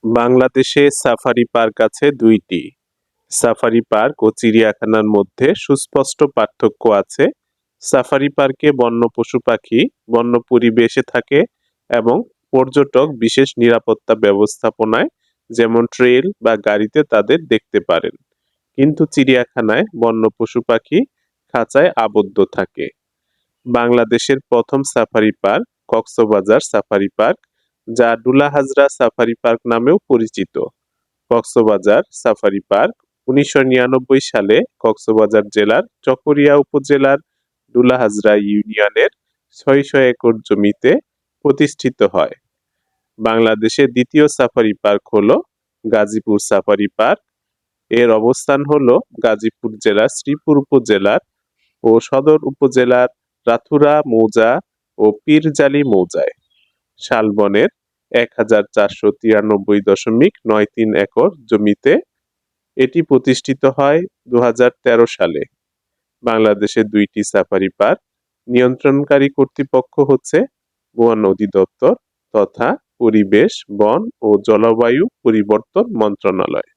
বাংলাদেশে safari park আছে ২টি। সাফারি পার্ক ও চিড়িয়াখানার মধ্যে সুস্পষ্ট পার্থক্য আছে। সাফারি পার্কে বন্য পশু-পাখি বন্য পরিবেশে থাকে এবং পর্যটক বিশেষ নিরাপত্তা ব্যবস্থাপনায় যেমন ট্রেইল বা গাড়িতে তাদের দেখতে পারেন। কিন্তু চিড়িয়াখানায় বন্য পশু-পাখি খাঁচায় আবদ্ধ থাকে। বাংলাদেশের প্রথম safari park Cox's Bazar safari park, যা ডুলা হাজরা সাফারি পার্ক নামেও পরিচিত। কক্সবাজার সাফারি পার্ক ১৯৯৯ সালে কক্সবাজার জেলার চকরিয়া উপজেলার ডুলাহাজরা ইউনিয়নের ৬০০ একর জমিতে প্রতিষ্ঠিত হয়। বাংলাদেশের দ্বিতীয় সাফারি পার্ক হল গাজীপুর সাফারি পার্ক। এর অবস্থান হল গাজীপুর জেলার শ্রীপুর উপজেলার ও সদর উপজেলার রাথুরা মৌজা ও পীরজালি মৌজায়। শালবনের ১,৪৯৩.৯৩ একর জমিতে এটি প্রতিষ্ঠিত হয় ২০১৩ সালে। বাংলাদেশের ২টি সাফারি পার্ক নিয়ন্ত্রণকারী কর্তৃপক্ষ হচ্ছে বন অধিদপ্তর তথা পরিবেশ, বন ও জলবায়ু পরিবর্তন মন্ত্রণালয়।